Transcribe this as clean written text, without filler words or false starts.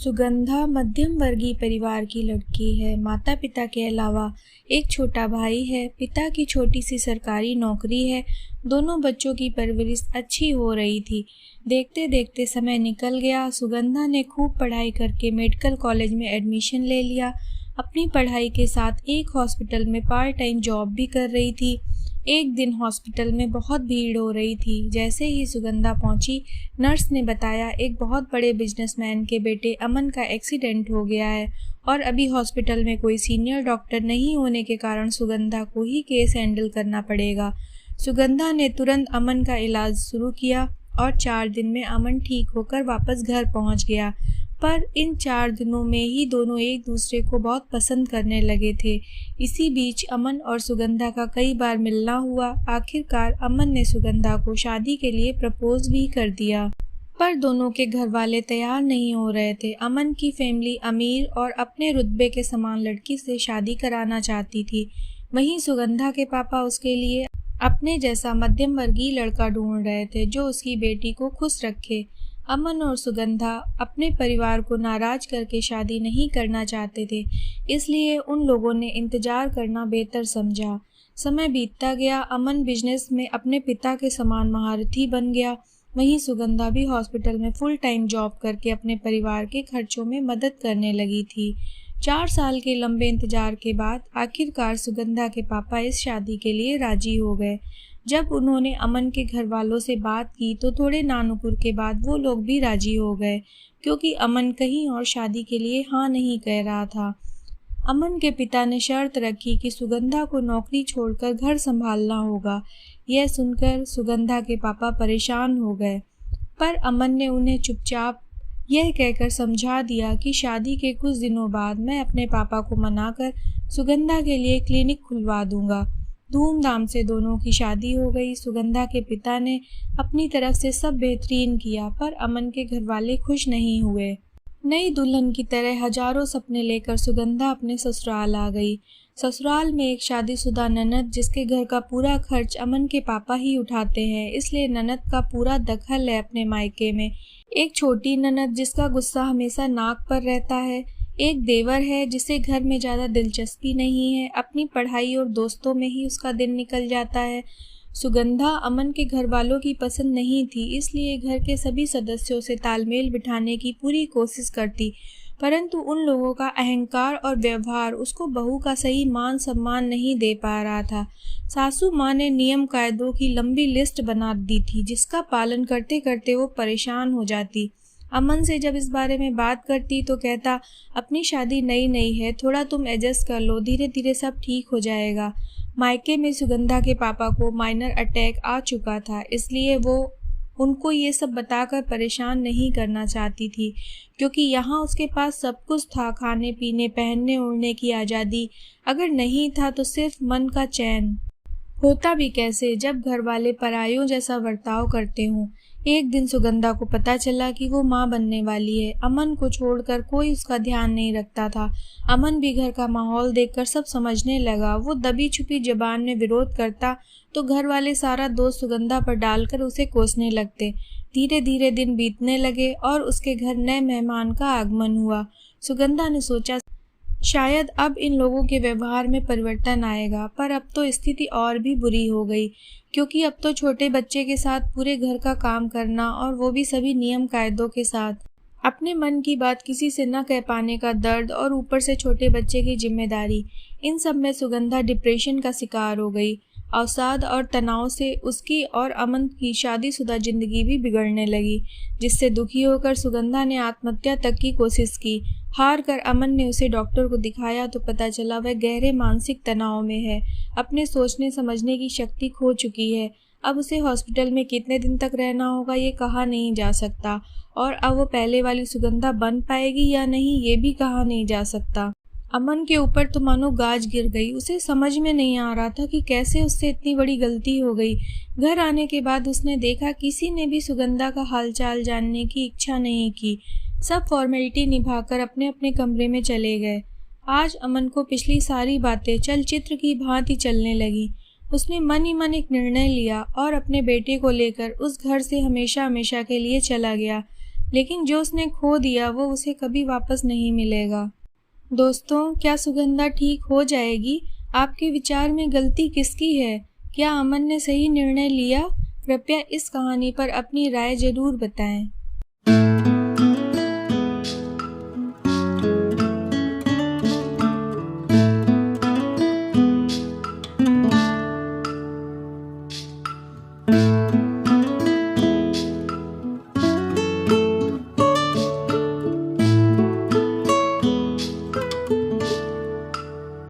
सुगंधा मध्यम वर्गीय परिवार की लड़की है। माता पिता के अलावा एक छोटा भाई है। पिता की छोटी सी सरकारी नौकरी है। दोनों बच्चों की परवरिश अच्छी हो रही थी। देखते देखते समय निकल गया। सुगंधा ने खूब पढ़ाई करके मेडिकल कॉलेज में एडमिशन ले लिया। अपनी पढ़ाई के साथ एक हॉस्पिटल में पार्ट टाइम जॉब भी कर रही थी। एक दिन हॉस्पिटल में बहुत भीड़ हो रही थी। जैसे ही सुगंधा पहुंची, नर्स ने बताया एक बहुत बड़े बिजनेसमैन के बेटे अमन का एक्सीडेंट हो गया है और अभी हॉस्पिटल में कोई सीनियर डॉक्टर नहीं होने के कारण सुगंधा को ही केस हैंडल करना पड़ेगा। सुगंधा ने तुरंत अमन का इलाज शुरू किया और 4 दिन में अमन ठीक होकर वापस घर पहुंच गया। पर इन 4 दिनों में ही दोनों एक दूसरे को बहुत पसंद करने लगे थे। इसी बीच अमन और सुगंधा का कई बार मिलना हुआ। आखिरकार अमन ने सुगंधा को शादी के लिए प्रपोज भी कर दिया, पर दोनों के घर वाले तैयार नहीं हो रहे थे। अमन की फैमिली अमीर और अपने रुतबे के समान लड़की से शादी कराना चाहती थी। वहीं सुगंधा के पापा उसके लिए अपने जैसा मध्यम वर्गीय लड़का ढूंढ रहे थे जो उसकी बेटी को खुश रखे। अमन और सुगंधा अपने परिवार को नाराज करके शादी नहीं करना चाहते थे, इसलिए उन लोगों ने इंतजार करना बेहतर समझा। समय बीतता गया। अमन बिजनेस में अपने पिता के समान महारथी बन गया। वहीं सुगंधा भी हॉस्पिटल में फुल टाइम जॉब करके अपने परिवार के खर्चों में मदद करने लगी थी। 4 साल के लंबे इंतजार के बाद आखिरकार सुगंधा के पापा इस शादी के लिए राजी हो गए। जब उन्होंने अमन के घर वालों से बात की तो थोड़े नानुकुर के बाद वो लोग भी राजी हो गए, क्योंकि अमन कहीं और शादी के लिए हाँ नहीं कह रहा था। अमन के पिता ने शर्त रखी कि सुगंधा को नौकरी छोड़कर घर संभालना होगा। यह सुनकर सुगंधा के पापा परेशान हो गए, पर अमन ने उन्हें चुपचाप यह कहकर समझा दिया कि शादी के कुछ दिनों बाद मैं अपने पापा को मनाकर सुगंधा के लिए क्लिनिक खुलवा दूंगा। धूमधाम से दोनों की शादी हो गई। सुगंधा के पिता ने अपनी तरफ से सब बेहतरीन किया, पर अमन के घर वाले खुश नहीं हुए। नई दुल्हन की तरह हजारों सपने लेकर सुगंधा अपने ससुराल आ गई। ससुराल में एक शादीशुदा ननद, जिसके घर का पूरा खर्च अमन के पापा ही उठाते हैं, इसलिए ननद का पूरा दखल है अपने मायके में। एक छोटी ननद जिसका गुस्सा हमेशा नाक पर रहता है। एक देवर है जिसे घर में ज़्यादा दिलचस्पी नहीं है, अपनी पढ़ाई और दोस्तों में ही उसका दिन निकल जाता है। सुगंधा अमन के घर वालों की पसंद नहीं थी, इसलिए घर के सभी सदस्यों से तालमेल बिठाने की पूरी कोशिश करती, परंतु उन लोगों का अहंकार और व्यवहार उसको बहू का सही मान सम्मान नहीं दे पा रहा था। सासू माँ ने नियम कायदों की लंबी लिस्ट बना दी थी, जिसका पालन करते करते वो परेशान हो जाती। अमन से जब इस बारे में बात करती तो कहता, अपनी शादी नई नई है, थोड़ा तुम एडजस्ट कर लो, धीरे धीरे सब ठीक हो जाएगा। मायके में सुगंधा के पापा को माइनर अटैक आ चुका था, इसलिए वो उनको ये सब बताकर परेशान नहीं करना चाहती थी, क्योंकि यहाँ उसके पास सब कुछ था, खाने पीने पहनने ओढ़ने की आज़ादी। अगर नहीं था तो सिर्फ मन का चैन। होता भी कैसे जब घर वाले परायों जैसा बर्ताव करते हों। एक दिन सुगंधा को पता चला कि वो माँ बनने वाली है। अमन को छोड़कर कोई उसका ध्यान नहीं रखता था। अमन भी घर का माहौल देखकर सब समझने लगा। वो दबी छुपी जबान में विरोध करता तो घर वाले सारा दोष सुगंधा पर डालकर उसे कोसने लगते। धीरे धीरे दिन बीतने लगे और उसके घर नए मेहमान का आगमन हुआ। सुगंधा ने सोचा शायद अब इन लोगों के व्यवहार में परिवर्तन आएगा, पर अब तो स्थिति और भी बुरी हो गई, क्योंकि अब तो छोटे बच्चे के साथ पूरे घर का काम करना, और वो भी सभी नियम कायदों के साथ। अपने मन की बात किसी से न कह पाने का दर्द और ऊपर से छोटे बच्चे की जिम्मेदारी, इन सब में सुगंधा डिप्रेशन का शिकार हो गई। अवसाद और तनाव से उसकी और अमन की शादीशुदा जिंदगी भी बिगड़ने लगी, जिससे दुखी होकर सुगंधा ने आत्महत्या तक की कोशिश की। हार कर अमन ने उसे डॉक्टर को दिखाया तो पता चला वह गहरे मानसिक तनाव में है। अपने सोचने समझने की शक्ति खो चुकी है। अब उसे हॉस्पिटल में कितने दिन तक रहना होगा ये कहा नहीं जा सकता, और अब वो पहले वाली सुगंधा बन पाएगी या नहीं ये भी कहा नहीं जा सकता। अमन के ऊपर तो मानो गाज गिर गई। उसे समझ में नहीं आ रहा था कि कैसे उससे इतनी बड़ी गलती हो गई। घर आने के बाद उसने देखा किसी ने भी सुगंधा का हालचाल जानने की इच्छा नहीं की। सब फॉर्मेलिटी निभाकर अपने अपने कमरे में चले गए। आज अमन को पिछली सारी बातें चलचित्र की भांति चलने लगी। उसने मन ही मन एक निर्णय लिया और अपने बेटे को लेकर उस घर से हमेशा हमेशा के लिए चला गया। लेकिन जो उसने खो दिया वो उसे कभी वापस नहीं मिलेगा। दोस्तों, क्या सुगंधा ठीक हो जाएगी? आपके विचार में गलती किसकी है? क्या अमन ने सही निर्णय लिया? कृपया इस कहानी पर अपनी राय जरूर बताएं।